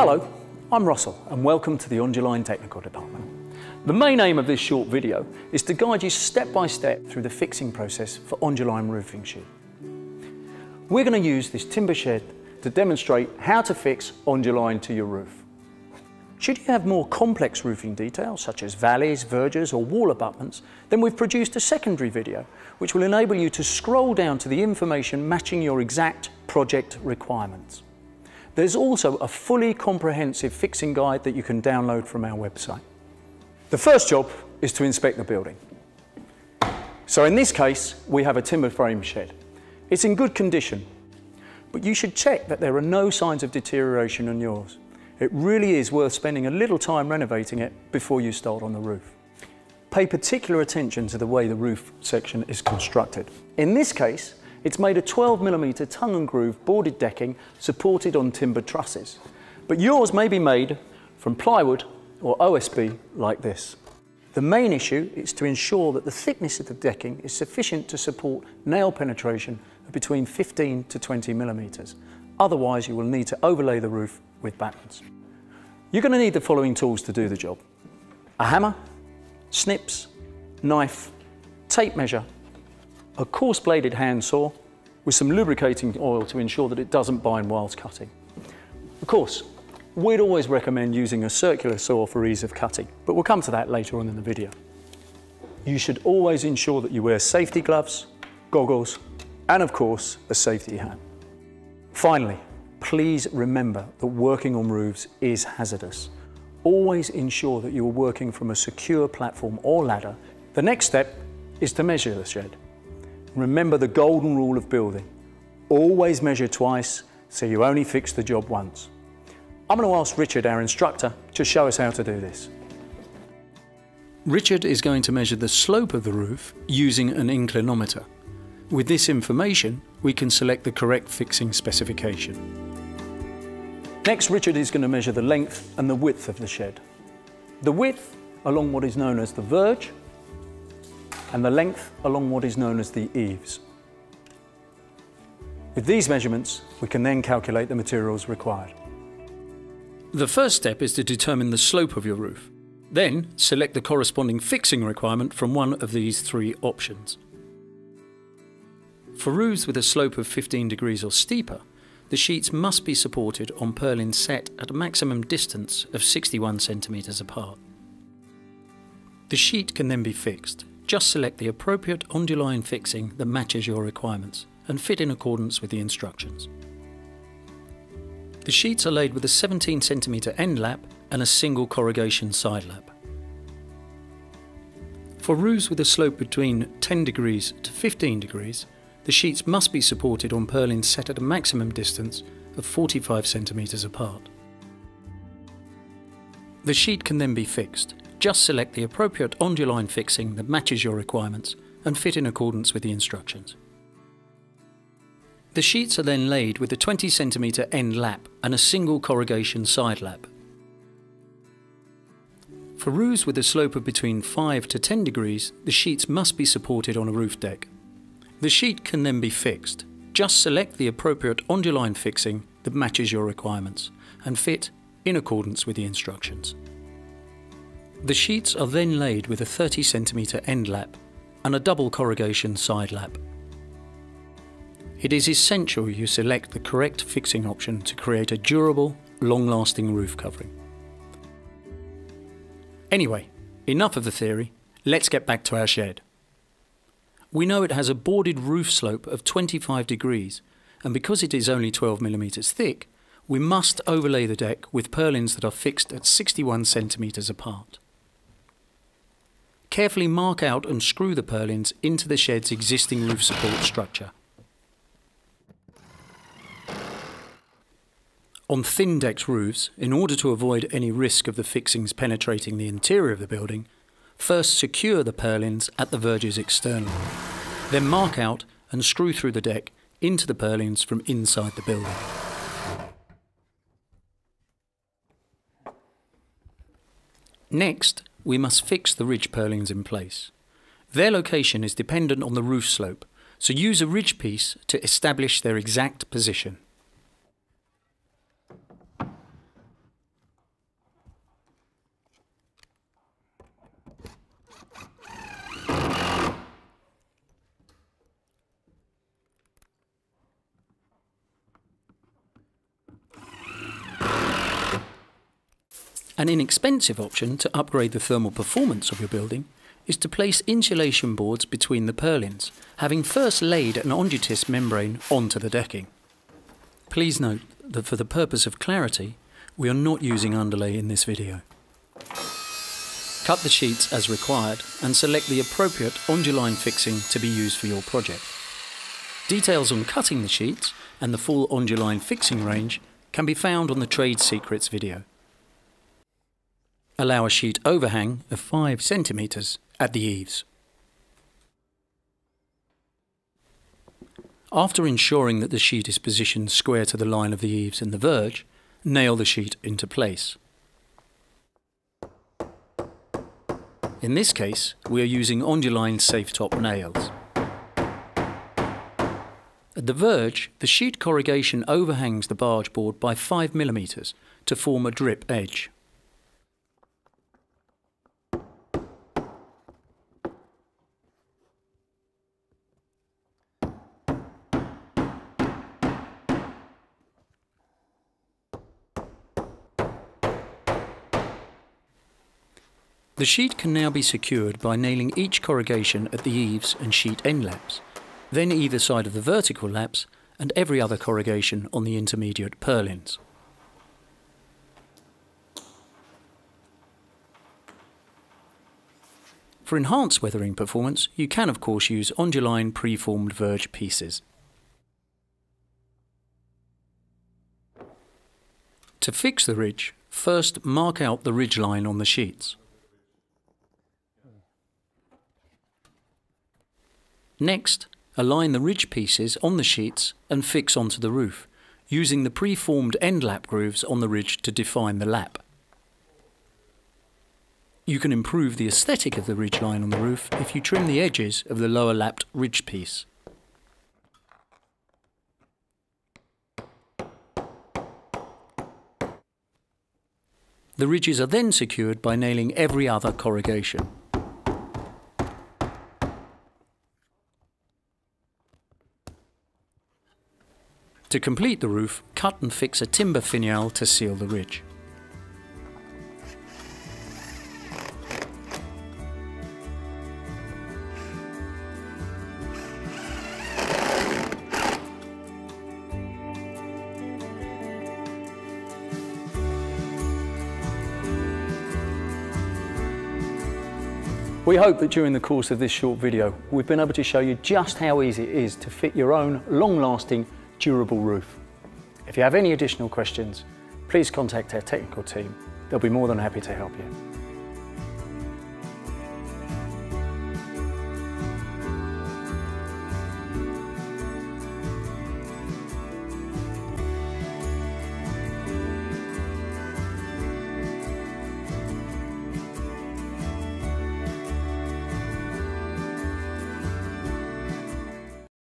Hello, I'm Russell and welcome to the Onduline Technical Department. The main aim of this short video is to guide you step by step through the fixing process for Onduline roofing sheet. We're going to use this timber shed to demonstrate how to fix Onduline to your roof. Should you have more complex roofing details such as valleys, verges or wall abutments, then we've produced a secondary video which will enable you to scroll down to the information matching your exact project requirements. There's also a fully comprehensive fixing guide that you can download from our website. The first job is to inspect the building. So in this case, we have a timber frame shed. It's in good condition, but you should check that there are no signs of deterioration on yours. It really is worth spending a little time renovating it before you start on the roof. Pay particular attention to the way the roof section is constructed. In this case, it's made of 12mm tongue and groove boarded decking supported on timber trusses. But yours may be made from plywood or OSB like this. The main issue is to ensure that the thickness of the decking is sufficient to support nail penetration of between 15 to 20mm. Otherwise, you will need to overlay the roof with battens. You're going to need the following tools to do the job: a hammer, snips, knife, tape measure, a coarse bladed handsaw with some lubricating oil to ensure that it doesn't bind whilst cutting. Of course, we'd always recommend using a circular saw for ease of cutting, but we'll come to that later on in the video. You should always ensure that you wear safety gloves, goggles, and of course, a safety hat. Finally, please remember that working on roofs is hazardous. Always ensure that you are working from a secure platform or ladder. The next step is to measure the shed. Remember the golden rule of building. Always measure twice, so you only fix the job once. I'm going to ask Richard, our instructor, to show us how to do this. Richard is going to measure the slope of the roof using an inclinometer. With this information, we can select the correct fixing specification. Next, Richard is going to measure the length and the width of the shed. The width along what is known as the verge, and the length along what is known as the eaves. With these measurements, we can then calculate the materials required. The first step is to determine the slope of your roof. Then, select the corresponding fixing requirement from one of these three options. For roofs with a slope of 15 degrees or steeper, the sheets must be supported on purlins set at a maximum distance of 61 centimeters apart. The sheet can then be fixed. Just select the appropriate Onduline fixing that matches your requirements and fit in accordance with the instructions. The sheets are laid with a 17 centimeter end lap and a single corrugation side lap. For roofs with a slope between 10 degrees to 15 degrees, the sheets must be supported on purlins set at a maximum distance of 45 centimeters apart. The sheet can then be fixed. Just select the appropriate Onduline fixing that matches your requirements and fit in accordance with the instructions. The sheets are then laid with a 20 centimeter end lap and a single corrugation side lap. For roofs with a slope of between 5 to 10 degrees, the sheets must be supported on a roof deck. The sheet can then be fixed. Just select the appropriate Onduline fixing that matches your requirements and fit in accordance with the instructions. The sheets are then laid with a 30 centimeter end lap and a double corrugation side lap. It is essential you select the correct fixing option to create a durable, long-lasting roof covering. Anyway, enough of the theory, let's get back to our shed. We know it has a boarded roof slope of 25 degrees, and because it is only 12mm thick, we must overlay the deck with purlins that are fixed at 61 centimeters apart. Carefully mark out and screw the purlins into the shed's existing roof support structure. On thin-decked roofs, in order to avoid any risk of the fixings penetrating the interior of the building, first secure the purlins at the verges externally. Then mark out and screw through the deck into the purlins from inside the building. Next, we must fix the ridge purlins in place. Their location is dependent on the roof slope, so use a ridge piece to establish their exact position. An inexpensive option to upgrade the thermal performance of your building is to place insulation boards between the purlins, having first laid an Ondutis membrane onto the decking. Please note that for the purpose of clarity, we are not using underlay in this video. Cut the sheets as required and select the appropriate Onduline fixing to be used for your project. Details on cutting the sheets and the full Onduline fixing range can be found on the Trade Secrets video. Allow a sheet overhang of 5 cm at the eaves. After ensuring that the sheet is positioned square to the line of the eaves and the verge, nail the sheet into place. In this case, we are using Onduline safe top nails. At the verge, the sheet corrugation overhangs the barge board by 5 mm to form a drip edge. The sheet can now be secured by nailing each corrugation at the eaves and sheet end laps, then either side of the vertical laps and every other corrugation on the intermediate purlins. For enhanced weathering performance, you can of course use Onduline preformed verge pieces. To fix the ridge, first mark out the ridge line on the sheets. Next, align the ridge pieces on the sheets and fix onto the roof, using the preformed end lap grooves on the ridge to define the lap. You can improve the aesthetic of the ridge line on the roof if you trim the edges of the lower lapped ridge piece. The ridges are then secured by nailing every other corrugation. To complete the roof, cut and fix a timber finial to seal the ridge. We hope that during the course of this short video, we've been able to show you just how easy it is to fit your own long-lasting, durable roof. If you have any additional questions, please contact our technical team. They'll be more than happy to help you.